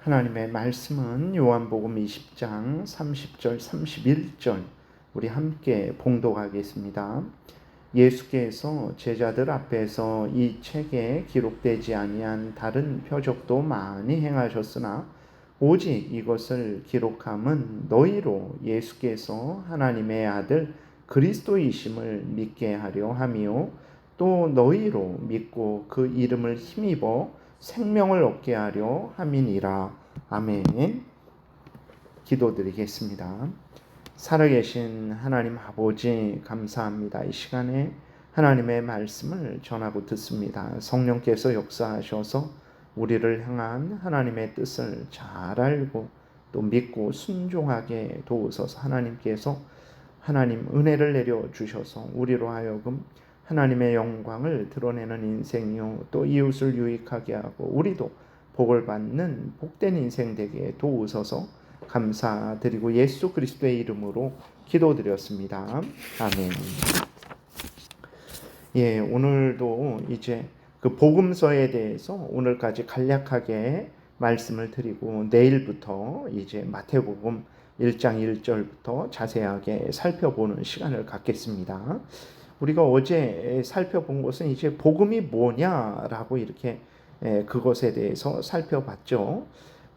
하나님의 말씀은 요한복음 20장 30절 31절 우리 함께 봉독하겠습니다. 예수께서 제자들 앞에서 이 책에 기록되지 아니한 다른 표적도 많이 행하셨으나 오직 이것을 기록함은 너희로 예수께서 하나님의 아들 그리스도이심을 믿게 하려 함이요 또 너희로 믿고 그 이름을 힘입어 생명을 얻게 하려 함이니라. 아멘. 기도드리겠습니다. 살아계신 하나님 아버지 감사합니다. 이 시간에 하나님의 말씀을 전하고 듣습니다. 성령께서 역사하셔서 우리를 향한 하나님의 뜻을 잘 알고 또 믿고 순종하게 도우소서. 하나님께서 하나님 은혜를 내려주셔서 우리로 하여금 하나님의 영광을 드러내는 인생이요 또 이웃을 유익하게 하고 우리도 복을 받는 복된 인생 되게 도우소서. 감사드리고 예수 그리스도의 이름으로 기도드렸습니다. 아멘. 예, 오늘도 이제 그 복음서에 대해서 오늘까지 간략하게 말씀을 드리고 내일부터 이제 마태복음 1장 1절부터 자세하게 살펴보는 시간을 갖겠습니다. 우리가 어제 살펴본 것은 이제 복음이 뭐냐라고 이렇게 그것에 대해서 살펴봤죠.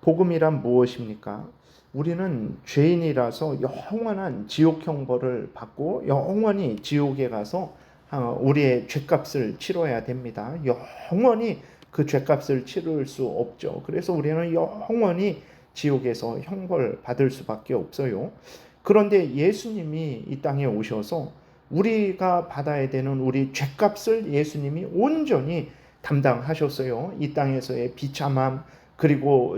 복음이란 무엇입니까? 우리는 죄인이라서 영원한 지옥 형벌을 받고 영원히 지옥에 가서 우리의 죄값을 치러야 됩니다. 영원히 그 죄값을 치를 수 없죠. 그래서 우리는 영원히 지옥에서 형벌 받을 수밖에 없어요. 그런데 예수님이 이 땅에 오셔서 우리가 받아야 되는 우리 죄값을 예수님이 온전히 담당하셨어요. 이 땅에서의 비참함 그리고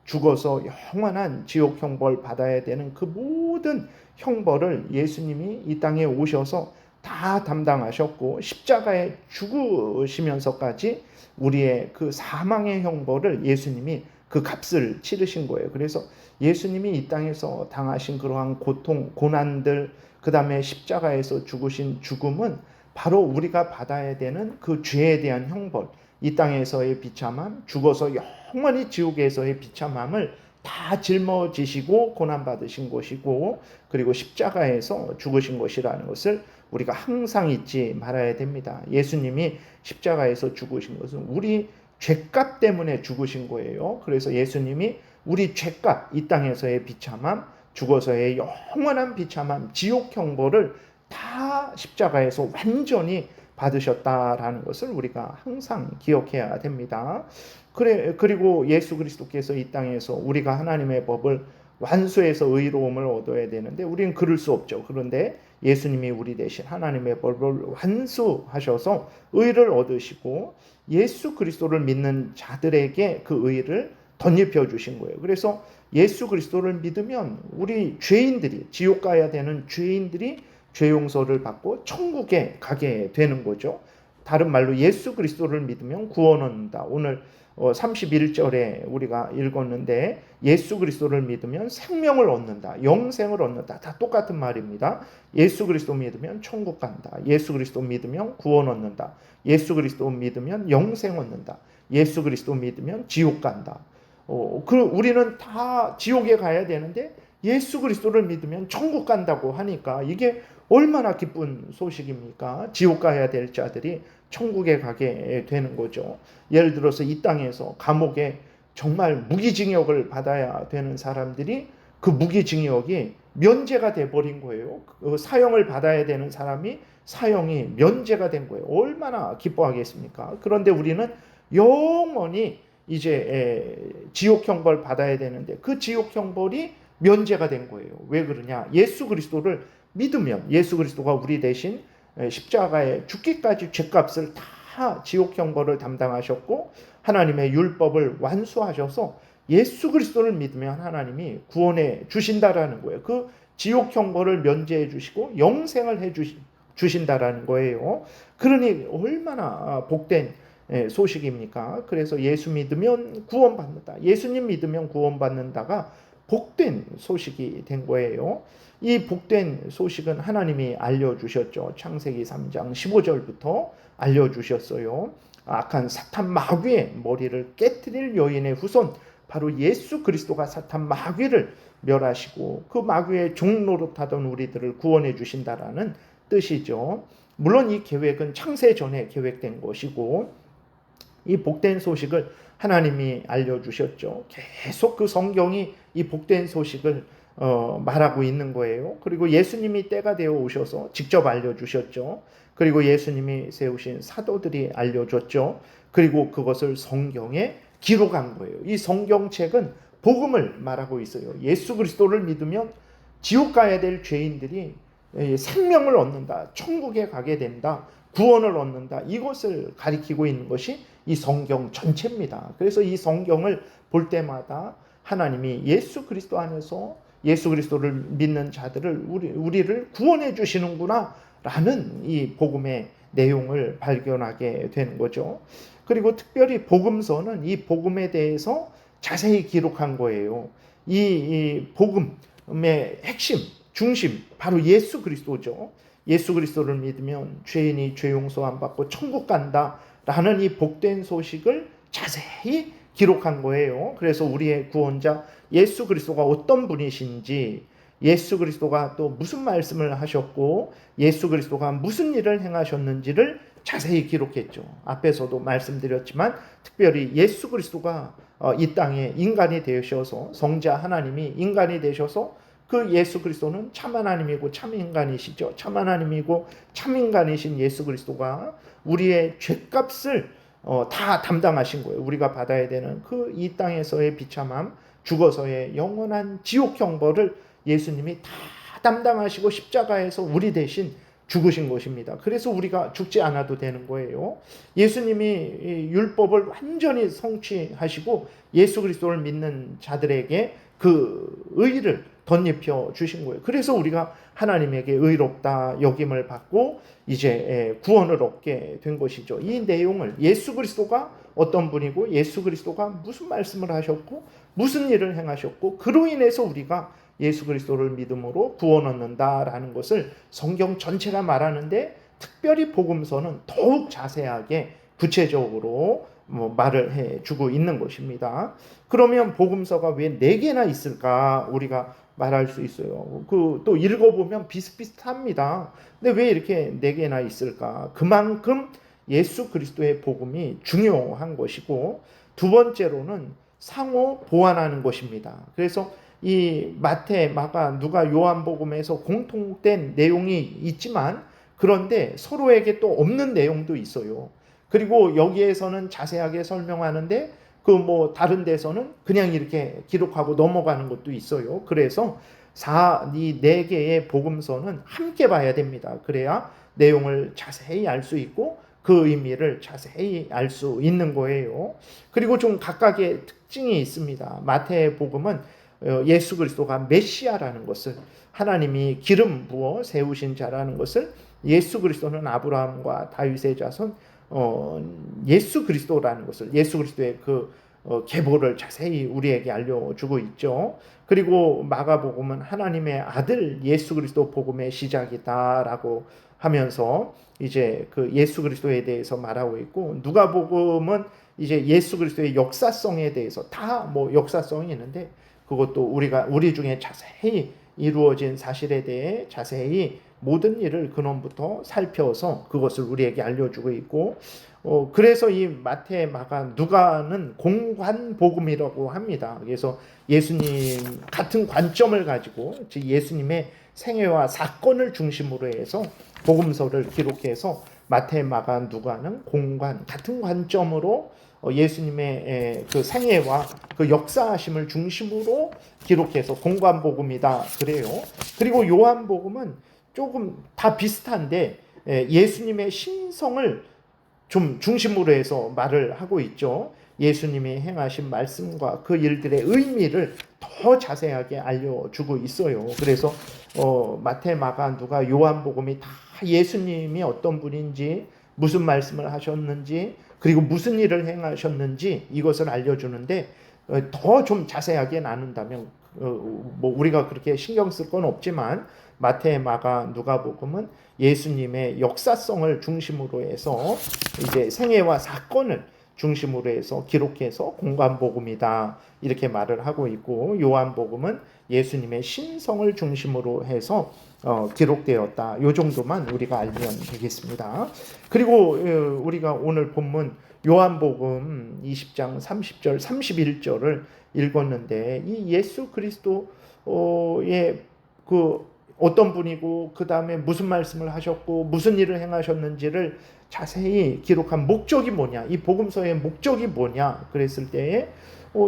죽어서 영원한 지옥 형벌 받아야 되는 그 모든 형벌을 예수님이 이 땅에 오셔서 다 담당하셨고 십자가에 죽으시면서까지 우리의 그 사망의 형벌을 예수님이 그 값을 치르신 거예요. 그래서 예수님이 이 땅에서 당하신 그러한 고통, 고난들, 그 다음에 십자가에서 죽으신 죽음은 바로 우리가 받아야 되는 그 죄에 대한 형벌, 이 땅에서의 비참함, 죽어서 영원히 지옥에서의 비참함을 다 짊어지시고 고난받으신 것이고 그리고 십자가에서 죽으신 것이라는 것을 우리가 항상 잊지 말아야 됩니다. 예수님이 십자가에서 죽으신 것은 우리 죄값 때문에 죽으신 거예요. 그래서 예수님이 우리 죄값, 이 땅에서의 비참함, 죽어서의 영원한 비참함, 지옥 형벌을 다 십자가에서 완전히 받으셨다라는 것을 우리가 항상 기억해야 됩니다. 그리고 예수 그리스도께서 이 땅에서 우리가 하나님의 법을 완수해서 의로움을 얻어야 되는데 우리는 그럴 수 없죠. 그런데 예수님이 우리 대신 하나님의 법을 완수하셔서 의를 얻으시고 예수 그리스도를 믿는 자들에게 그 의를 덧입혀 주신 거예요. 그래서 예수 그리스도를 믿으면 우리 죄인들이 지옥 가야 되는 죄인들이 죄 용서를 받고 천국에 가게 되는 거죠. 다른 말로 예수 그리스도를 믿으면 구원 얻는다. 오늘 31절에 우리가 읽었는데 예수 그리스도를 믿으면 생명을 얻는다. 영생을 얻는다. 다 똑같은 말입니다. 예수 그리스도 믿으면 천국 간다. 예수 그리스도 믿으면 구원 얻는다. 예수 그리스도 믿으면 영생 얻는다. 예수 그리스도 믿으면 지옥 간다. 우리는 다 지옥에 가야 되는데 예수 그리스도를 믿으면 천국 간다고 하니까 이게 얼마나 기쁜 소식입니까? 지옥 가야 될 자들이 천국에 가게 되는 거죠. 예를 들어서 이 땅에서 감옥에 정말 무기징역을 받아야 되는 사람들이 그 무기징역이 면제가 돼버린 거예요. 그 사형을 받아야 되는 사람이 사형이 면제가 된 거예요. 얼마나 기뻐하겠습니까? 그런데 우리는 영원히 이제 지옥 형벌 받아야 되는데 그 지옥 형벌이 면제가 된 거예요. 왜 그러냐? 예수 그리스도를 믿으면 예수 그리스도가 우리 대신 십자가에 죽기까지 죄값을 다 지옥 형벌을 담당하셨고 하나님의 율법을 완수하셔서 예수 그리스도를 믿으면 하나님이 구원해 주신다라는 거예요. 그 지옥 형벌을 면제해 주시고 영생을 해 주신다라는 거예요. 그러니 얼마나 복된 소식입니까? 그래서 예수 믿으면 구원받는다. 예수님 믿으면 구원받는다가 복된 소식이 된 거예요. 이 복된 소식은 하나님이 알려주셨죠. 창세기 3장 15절부터 알려주셨어요. 악한 사탄 마귀의 머리를 깨트릴 여인의 후손 바로 예수 그리스도가 사탄 마귀를 멸하시고 그 마귀의 종노릇하던 우리들을 구원해 주신다라는 뜻이죠. 물론 이 계획은 창세 전에 계획된 것이고 이 복된 소식을 하나님이 알려주셨죠. 계속 그 성경이 이 복된 소식을 말하고 있는 거예요. 그리고 예수님이 때가 되어 오셔서 직접 알려주셨죠. 그리고 예수님이 세우신 사도들이 알려줬죠. 그리고 그것을 성경에 기록한 거예요. 이 성경책은 복음을 말하고 있어요. 예수 그리스도를 믿으면 지옥 가야 될 죄인들이 생명을 얻는다. 천국에 가게 된다. 구원을 얻는다. 이것을 가리키고 있는 것이 이 성경 전체입니다. 그래서 이 성경을 볼 때마다 하나님이 예수 그리스도 안에서 예수 그리스도를 믿는 자들을 우리를 구원해 주시는구나 라는 이 복음의 내용을 발견하게 되는 거죠. 그리고 특별히 복음서는 이 복음에 대해서 자세히 기록한 거예요. 이 복음의 핵심, 중심 바로 예수 그리스도죠. 예수 그리스도를 믿으면 죄인이 죄 용서 안 받고 천국 간다라는 이 복된 소식을 자세히 기록한 거예요. 그래서 우리의 구원자 예수 그리스도가 어떤 분이신지, 예수 그리스도가 또 무슨 말씀을 하셨고 예수 그리스도가 무슨 일을 행하셨는지를 자세히 기록했죠. 앞에서도 말씀드렸지만 특별히 예수 그리스도가 이 땅에 인간이 되셔서 성자 하나님이 인간이 되셔서 그 예수 그리스도는 참 하나님이고 참 인간이시죠. 참 하나님이고 참 인간이신 예수 그리스도가 우리의 죄값을 다 담당하신 거예요. 우리가 받아야 되는 그 이 땅에서의 비참함, 죽어서의 영원한 지옥 형벌을 예수님이 다 담당하시고 십자가에서 우리 대신 죽으신 것입니다. 그래서 우리가 죽지 않아도 되는 거예요. 예수님이 율법을 완전히 성취하시고 예수 그리스도를 믿는 자들에게 그 의를 덧입혀 주신 거예요. 그래서 우리가 하나님에게 의롭다 여김을 받고 이제 구원을 얻게 된 것이죠. 이 내용을 예수 그리스도가 어떤 분이고 예수 그리스도가 무슨 말씀을 하셨고 무슨 일을 행하셨고 그로 인해서 우리가 예수 그리스도를 믿음으로 구원 얻는다라는 것을 성경 전체가 말하는데 특별히 복음서는 더욱 자세하게 구체적으로 말을 해주고 있는 것입니다. 그러면 복음서가 왜 4개나 있을까 우리가 말할 수 있어요. 또 읽어보면 비슷비슷합니다. 근데 왜 이렇게 4개나 있을까? 그만큼 예수 그리스도의 복음이 중요한 것이고 두 번째로는 상호 보완하는 것입니다. 그래서 이 마태, 마가, 누가, 요한복음에서 공통된 내용이 있지만 그런데 서로에게 또 없는 내용도 있어요. 그리고 여기에서는 자세하게 설명하는데 다른 데서는 그냥 이렇게 기록하고 넘어가는 것도 있어요. 그래서 이 4개의 복음서는 함께 봐야 됩니다. 그래야 내용을 자세히 알 수 있고 그 의미를 자세히 알 수 있는 거예요. 그리고 좀 각각의 특징이 있습니다. 마태의 복음은 예수 그리스도가 메시아라는 것을 하나님이 기름 부어 세우신 자라는 것을 예수 그리스도는 아브라함과 다윗의 자손 예수 그리스도라는 것을 예수 그리스도의 그 계보를 자세히 우리에게 알려주고 있죠. 그리고 마가복음은 하나님의 아들 예수 그리스도 복음의 시작이다라고 하면서 이제 그 예수 그리스도에 대해서 말하고 있고 누가복음은 이제 예수 그리스도의 역사성에 대해서 다 역사성이 있는데 그것도 우리 중에 자세히 이루어진 사실에 대해 자세히 모든 일을 근원부터 살펴서 그것을 우리에게 알려주고 있고 그래서 이 마태, 마가, 누가는 공관 복음이라고 합니다. 그래서 예수님 같은 관점을 가지고 즉 예수님의 생애와 사건을 중심으로 해서 복음서를 기록해서 마태, 마가, 누가는 공관 같은 관점으로 예수님의 그 생애와 그 역사하심을 중심으로 기록해서 공관복음이다 그래요. 그리고 요한복음은 조금 다 비슷한데 예수님의 신성을 좀 중심으로 해서 말을 하고 있죠. 예수님이 행하신 말씀과 그 일들의 의미를 더 자세하게 알려주고 있어요. 그래서 마태, 마가, 누가, 요한복음이 다 예수님이 어떤 분인지 무슨 말씀을 하셨는지 그리고 무슨 일을 행하셨는지 이것을 알려주는데 더 좀 자세하게 나눈다면 우리가 그렇게 신경 쓸 건 없지만 마태, 마가, 누가복음은 예수님의 역사성을 중심으로 해서 이제 생애와 사건을 중심으로 해서 기록해서 공간 복음이다 이렇게 말을 하고 있고, 요한복음은 예수님의 신성을 중심으로 해서 기록되었다. 요 정도만 우리가 알면 되겠습니다. 그리고 우리가 오늘 본문 요한복음 20장 30절 31절을 읽었는데, 이 예수 그리스도의 그 어떤 분이고 그 다음에 무슨 말씀을 하셨고 무슨 일을 행하셨는지를 자세히 기록한 목적이 뭐냐, 이 복음서의 목적이 뭐냐 그랬을 때에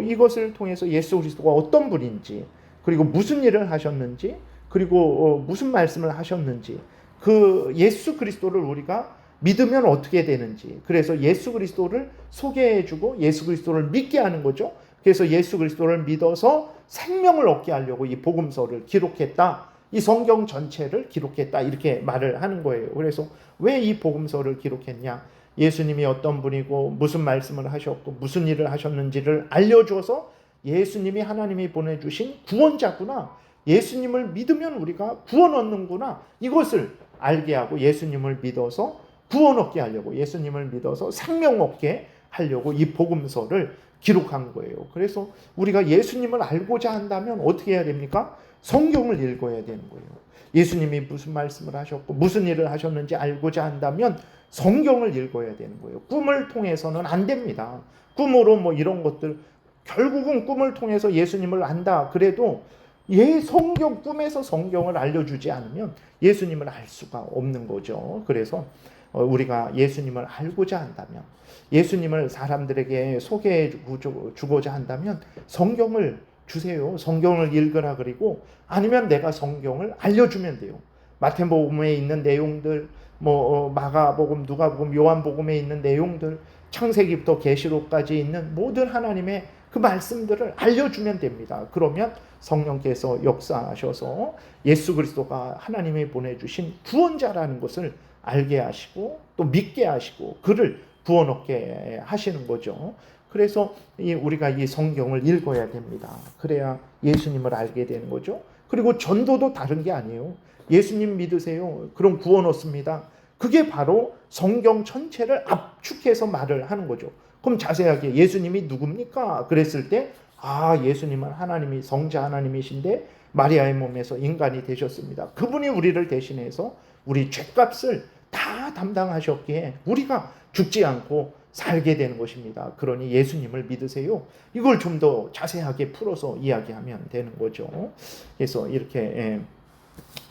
이것을 통해서 예수 그리스도가 어떤 분인지, 그리고 무슨 일을 하셨는지, 그리고 무슨 말씀을 하셨는지, 그 예수 그리스도를 우리가 믿으면 어떻게 되는지, 그래서 예수 그리스도를 소개해주고 예수 그리스도를 믿게 하는 거죠. 그래서 예수 그리스도를 믿어서 생명을 얻게 하려고 이 복음서를 기록했다. 이 성경 전체를 기록했다 이렇게 말을 하는 거예요. 그래서 왜 이 복음서를 기록했냐? 예수님이 어떤 분이고 무슨 말씀을 하셨고 무슨 일을 하셨는지를 알려줘서 예수님이 하나님이 보내주신 구원자구나, 예수님을 믿으면 우리가 구원 얻는구나, 이것을 알게 하고 예수님을 믿어서 구원 얻게 하려고, 예수님을 믿어서 생명 얻게 하려고 이 복음서를 기록한 거예요. 그래서 우리가 예수님을 알고자 한다면 어떻게 해야 됩니까? 성경을 읽어야 되는 거예요. 예수님이 무슨 말씀을 하셨고 무슨 일을 하셨는지 알고자 한다면 성경을 읽어야 되는 거예요. 꿈을 통해서는 안 됩니다. 꿈으로 뭐 이런 것들, 결국은 꿈을 통해서 예수님을 안다 그래도 성경, 꿈에서 성경을 알려주지 않으면 예수님을 알 수가 없는 거죠. 그래서 우리가 예수님을 알고자 한다면, 예수님을 사람들에게 소개해 주고자 한다면 성경을 주세요. 성경을 읽으라. 그리고 아니면 내가 성경을 알려주면 돼요. 마태복음에 있는 내용들, 마가복음, 누가복음, 요한복음에 있는 내용들, 창세기부터 계시록까지 있는 모든 하나님의 그 말씀들을 알려주면 됩니다. 그러면 성령께서 역사하셔서 예수 그리스도가 하나님이 보내주신 구원자라는 것을 알게 하시고 또 믿게 하시고 그를 구원 얻게 하시는 거죠. 그래서 우리가 이 성경을 읽어야 됩니다. 그래야 예수님을 알게 되는 거죠. 그리고 전도도 다른 게 아니에요. 예수님 믿으세요. 그럼 구원 얻습니다. 그게 바로 성경 전체를 압축해서 말을 하는 거죠. 그럼 자세하게 예수님이 누굽니까? 그랬을 때 예수님은 하나님이 성자 하나님이신데 마리아의 몸에서 인간이 되셨습니다. 그분이 우리를 대신해서 우리 죄값을 다 담당하셨기에 우리가 죽지 않고 살게 되는 것입니다. 그러니 예수님을 믿으세요. 이걸 좀 더 자세하게 풀어서 이야기하면 되는 거죠. 그래서 이렇게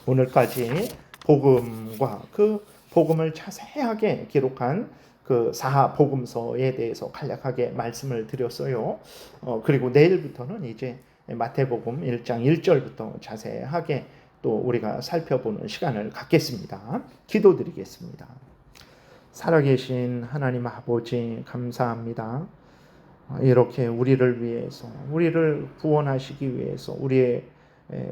오늘까지 복음과 그 복음을 자세하게 기록한 그 사복음서에 대해서 간략하게 말씀을 드렸어요. 그리고 내일부터는 이제 마태복음 1장 1절부터 자세하게 또 우리가 살펴보는 시간을 갖겠습니다. 기도드리겠습니다. 살아계신 하나님 아버지 감사합니다. 이렇게 우리를 위해서, 우리를 구원하시기 위해서 우리의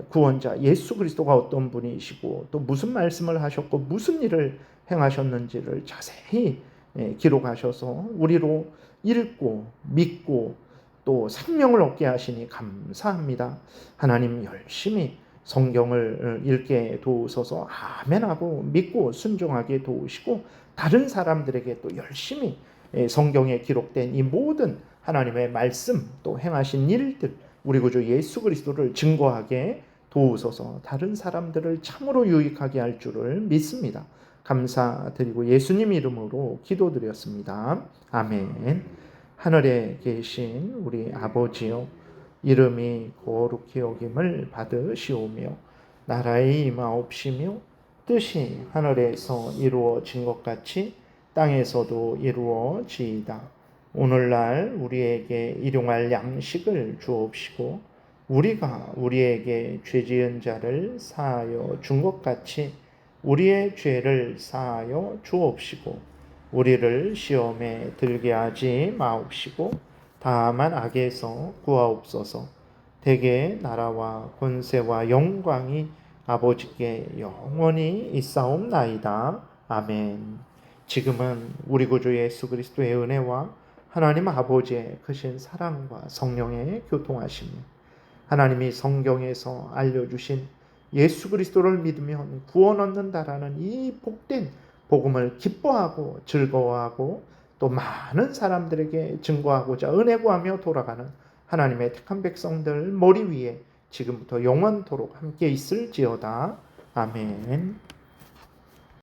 구원자 예수 그리스도가 어떤 분이시고 또 무슨 말씀을 하셨고 무슨 일을 행하셨는지를 자세히 기록하셔서 우리로 읽고 믿고 또 생명을 얻게 하시니 감사합니다. 하나님 열심히 성경을 읽게 도우소서. 아멘하고 믿고 순종하게 도우시고 다른 사람들에게 또 열심히 성경에 기록된 이 모든 하나님의 말씀 또 행하신 일들, 우리 구주 예수 그리스도를 증거하게 도우소서. 다른 사람들을 참으로 유익하게 할 줄을 믿습니다. 감사드리고 예수님 이름으로 기도드렸습니다. 아멘. 하늘에 계신 우리 아버지요, 이름이 거룩히 여김을 받으시오며 나라의 임하옵시며 뜻이 하늘에서 이루어진 것 같이 땅에서도 이루어지이다. 오늘날 우리에게 일용할 양식을 주옵시고 우리가 우리에게 죄지은 자를 사하여 준 것 같이 우리의 죄를 사하여 주옵시고 우리를 시험에 들게 하지 마옵시고 다만 악에서 구하옵소서. 대개 나라와 권세와 영광이 아버지께 영원히 있사옵나이다. 아멘. 지금은 우리 구주 예수 그리스도의 은혜와 하나님 아버지의 크신 사랑과 성령의 교통하심이, 하나님이 성경에서 알려주신 예수 그리스도를 믿으면 구원 얻는다라는 이 복된 복음을 기뻐하고 즐거워하고 또 많은 사람들에게 증거하고자 은혜 구하며 돌아가는 하나님의 택한 백성들 머리 위에 지금부터 영원토록 함께 있을지어다. 아멘.